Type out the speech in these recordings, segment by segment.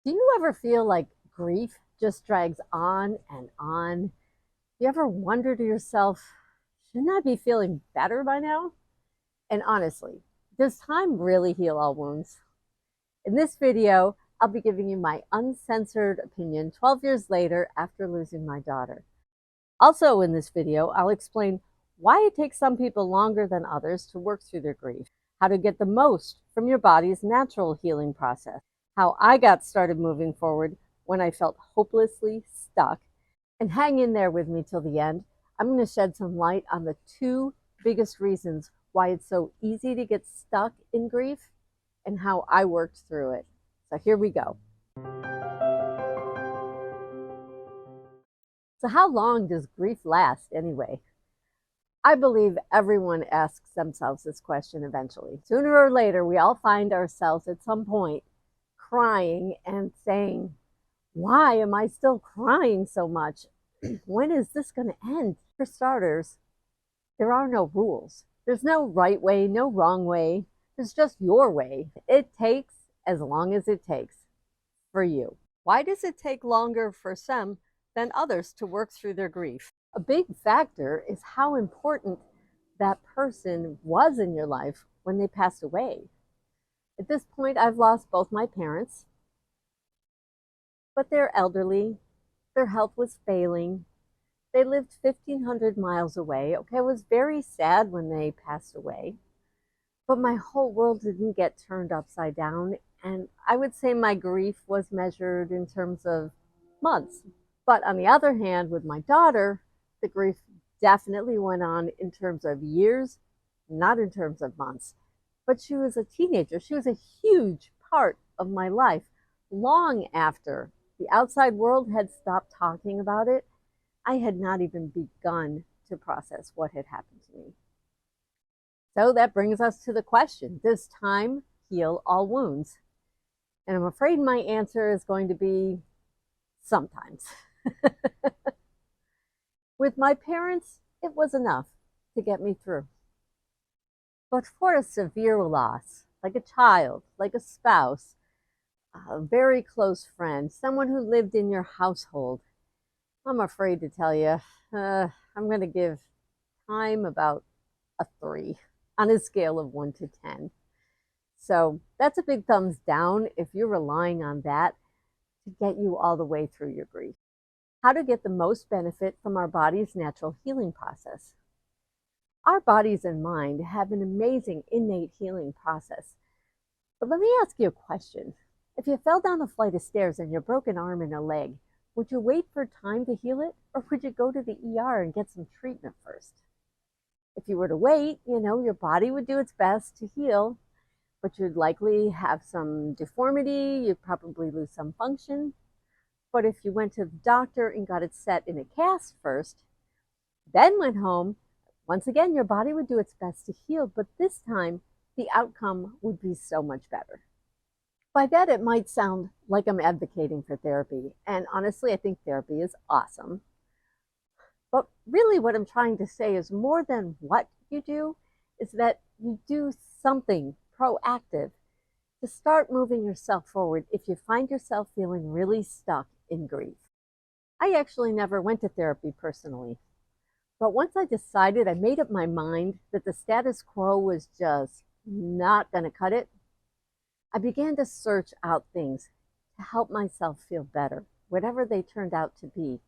Do you ever feel like grief just drags on and on? Do you ever wonder to yourself, shouldn't I be feeling better by now? And honestly, does time really heal all wounds? In this video, I'll be giving you my uncensored opinion 12 years later after losing my daughter. Also, in this video, I'll explain why it takes some people longer than others to work through their grief, how to get the most from your body's natural healing process, how I got started moving forward when I felt hopelessly stuck, and hang in there with me till the end. I'm going to shed some light on the two biggest reasons why it's so easy to get stuck in grief and how I worked through it. So here we go. So, how long does grief last anyway? I believe everyone asks themselves this question eventually. Sooner or later, we all find ourselves at some point crying and saying, why am I still crying so much? When is this going to end? For starters, there are no rules. There's no right way, no wrong way. There's just your way. It takes as long as it takes for you. Why does it take longer for some than others to work through their grief? A big factor is how important that person was in your life when they passed away. At this point, I've lost both my parents, but they're elderly. Their health was failing. They lived 1,500 miles away. Okay, I was very sad when they passed away, but my whole world didn't get turned upside down. And I would say my grief was measured in terms of months. But on the other hand, with my daughter, the grief definitely went on in terms of years, not in terms of months. But she was a teenager. She was a huge part of my life long after the outside world had stopped talking about it. I had not even begun to process what had happened to me. So that brings us to the question, does time heal all wounds? And I'm afraid my answer is going to be sometimes. With my parents, it was enough to get me through. But for a severe loss, like a child, like a spouse, a very close friend, someone who lived in your household, I'm afraid to tell you, I'm going to give time about a 3 on a scale of 1 to 10. So that's a big thumbs down if you're relying on that to get you all the way through your grief. How to get the most benefit from our body's natural healing process. Our bodies and mind have an amazing innate healing process. But let me ask you a question. If you fell down a flight of stairs and you broke an arm and a leg, would you wait for time to heal it, or would you go to the ER and get some treatment first? If you were to wait, your body would do its best to heal, but you'd likely have some deformity, you'd probably lose some function. But if you went to the doctor and got it set in a cast first, then went home, once again, your body would do its best to heal, but this time the outcome would be so much better. By that, it might sound like I'm advocating for therapy, and honestly, I think therapy is awesome. But really, what I'm trying to say is more than what you do, is that you do something proactive to start moving yourself forward if you find yourself feeling really stuck in grief. I actually never went to therapy personally, but once I decided, I made up my mind that the status quo was just not going to cut it, I began to search out things to help myself feel better, whatever they turned out to be.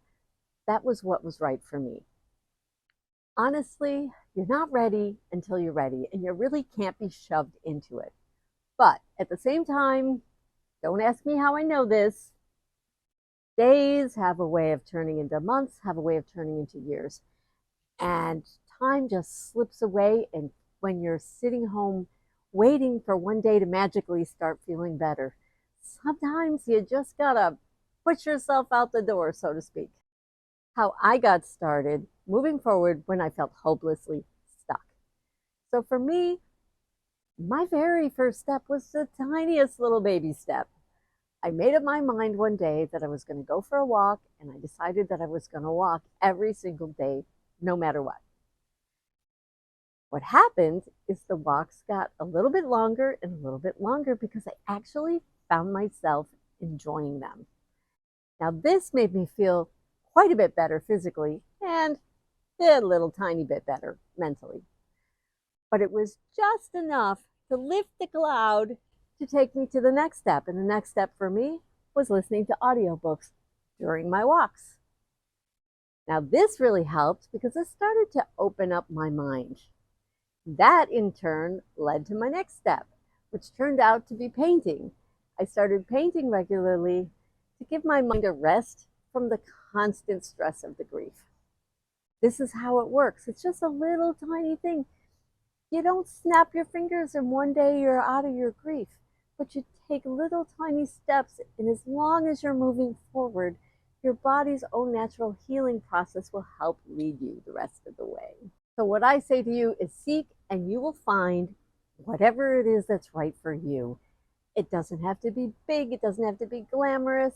That was what was right for me. Honestly, you're not ready until you're ready, and you really can't be shoved into it. But at the same time, don't ask me how I know this. Days have a way of turning into months, have a way of turning into years. And time just slips away. And when you're sitting home waiting for one day to magically start feeling better, sometimes you just gotta push yourself out the door, so to speak. How I got started moving forward when I felt hopelessly stuck. So for me, my very first step was the tiniest little baby step. I made up my mind one day that I was going to go for a walk, and I decided that I was going to walk every single day, no matter what. What happened is the walks got a little bit longer and a little bit longer because I actually found myself enjoying them. Now, this made me feel quite a bit better physically and a little tiny bit better mentally. But it was just enough to lift the cloud to take me to the next step. And the next step for me was listening to audiobooks during my walks. Now, this really helped because it started to open up my mind. That in turn led to my next step, which turned out to be painting. I started painting regularly to give my mind a rest from the constant stress of the grief. This is how it works. It's just a little tiny thing. You don't snap your fingers and one day you're out of your grief, but you take little tiny steps, and as long as you're moving forward, your body's own natural healing process will help lead you the rest of the way. So what I say to you is seek and you will find whatever it is that's right for you. It doesn't have to be big. It doesn't have to be glamorous.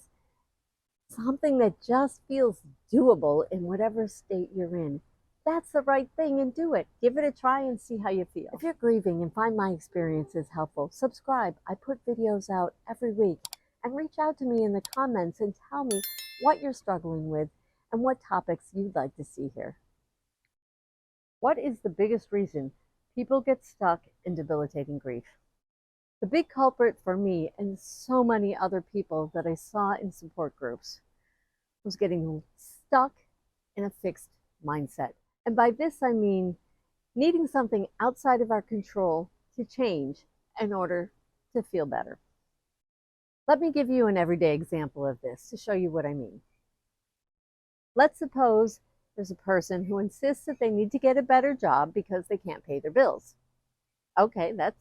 Something that just feels doable in whatever state you're in. That's the right thing, and do it. Give it a try and see how you feel. If you're grieving and find my experiences helpful, subscribe. I put videos out every week. And reach out to me in the comments and tell me what you're struggling with and what topics you'd like to see here. What is the biggest reason people get stuck in debilitating grief? The big culprit for me and so many other people that I saw in support groups was getting stuck in a fixed mindset. And by this, I mean needing something outside of our control to change in order to feel better. Let me give you an everyday example of this to show you what I mean. Let's suppose there's a person who insists that they need to get a better job because they can't pay their bills. Okay, that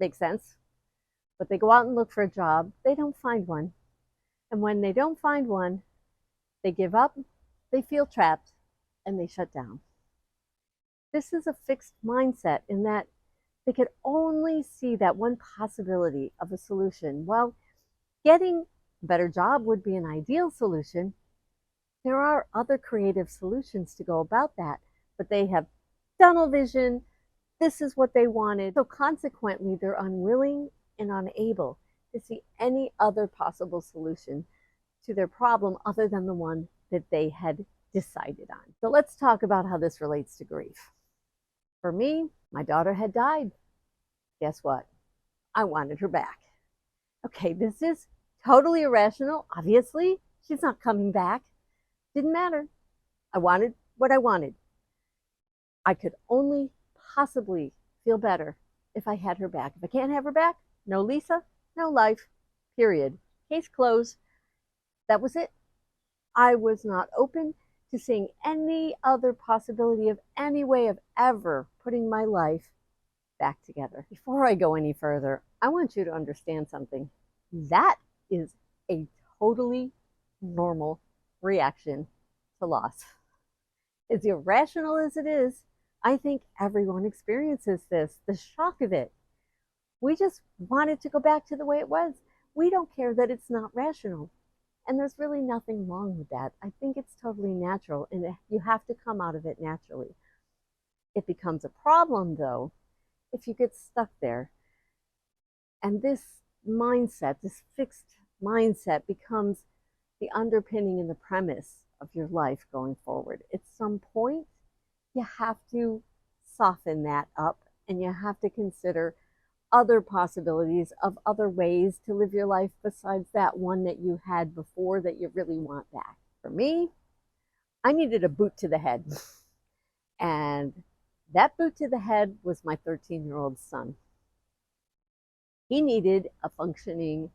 makes sense. But they go out and look for a job, they don't find one. And when they don't find one, they give up, they feel trapped, and they shut down. This is a fixed mindset in that they could only see that one possibility of a solution. Well, getting a better job would be an ideal solution. There are other creative solutions to go about that, but they have tunnel vision. This is what they wanted. So consequently, they're unwilling and unable to see any other possible solution to their problem other than the one that they had decided on. So let's talk about how this relates to grief. For me, my daughter had died. Guess what? I wanted her back. Okay, this is totally irrational. Obviously, she's not coming back. Didn't matter. I wanted what I wanted. I could only possibly feel better if I had her back. If I can't have her back, no Lisa, no life, period. Case closed. That was it. I was not open to seeing any other possibility of any way of ever putting my life back together. Before I go any further, I want you to understand something. That is a totally normal reaction to loss. As irrational as it is, I think everyone experiences this, the shock of it. We just want it to go back to the way it was. We don't care that it's not rational. And there's really nothing wrong with that. I think it's totally natural, and you have to come out of it naturally. It becomes a problem, though, if you get stuck there. And this mindset, this fixed mindset, becomes the underpinning and the premise of your life going forward. At some point, you have to soften that up, and you have to consider other possibilities of other ways to live your life besides that one that you had before that you really want back. For me, I needed a boot to the head. And that boot to the head was my 13-year-old son. He needed a functioning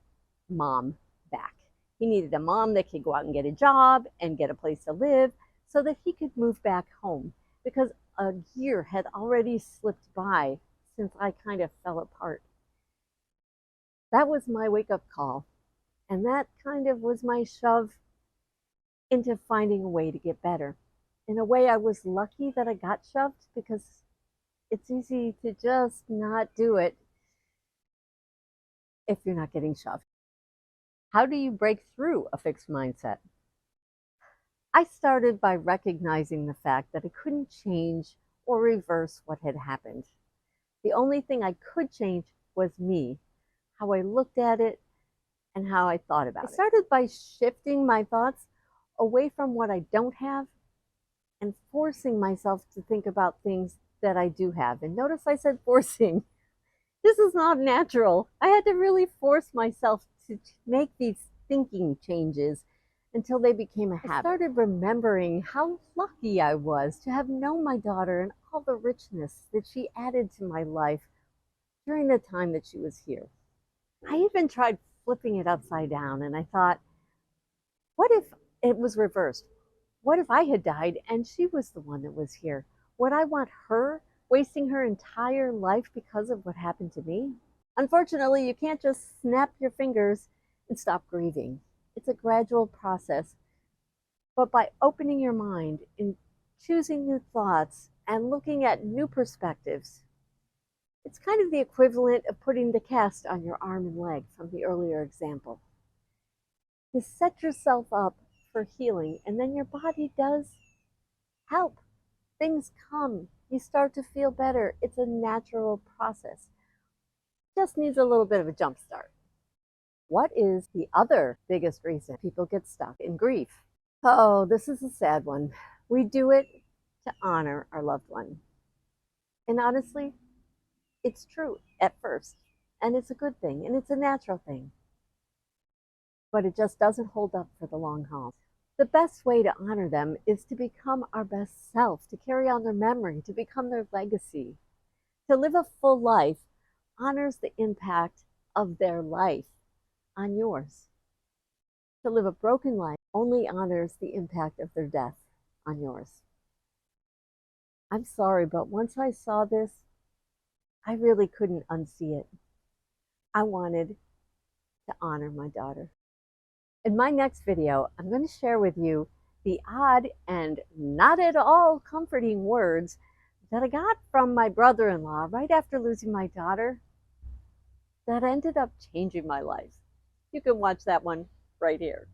mom back. He needed a mom that could go out and get a job and get a place to live so that he could move back home, because a year had already slipped by since I kind of fell apart. That was my wake-up call, and that kind of was my shove into finding a way to get better. In a way, I was lucky that I got shoved, because it's easy to just not do it if you're not getting shoved. How do you break through a fixed mindset? I started by recognizing the fact that I couldn't change or reverse what had happened. The only thing I could change was me, how I looked at it, and how I thought about it. I started by shifting my thoughts away from what I don't have and forcing myself to think about things that I do have. And notice I said forcing. This is not natural. I had to really force myself to make these thinking changes until they became a habit. I started remembering how lucky I was to have known my daughter and all the richness that she added to my life during the time that she was here. I even tried flipping it upside down, and I thought, what if it was reversed? What if I had died and she was the one that was here? Would I want her wasting her entire life because of what happened to me? Unfortunately, you can't just snap your fingers and stop grieving. It's a gradual process. But by opening your mind and choosing new thoughts and looking at new perspectives, it's kind of the equivalent of putting the cast on your arm and leg from the earlier example. You set yourself up for healing, and then your body does help. Things come. You start to feel better. It's a natural process. Just needs a little bit of a jump start. What is the other biggest reason people get stuck in grief? Oh, this is a sad one. We do it to honor our loved one. And honestly, it's true at first, and it's a good thing, and it's a natural thing. But it just doesn't hold up for the long haul. The best way to honor them is to become our best self, to carry on their memory, to become their legacy. To live a full life honors the impact of their life on yours. To live a broken life only honors the impact of their death on yours. I'm sorry, but once I saw this, I really couldn't unsee it. I wanted to honor my daughter. In my next video, I'm going to share with you the odd and not at all comforting words that I got from my brother-in-law right after losing my daughter that ended up changing my life. You can watch that one right here.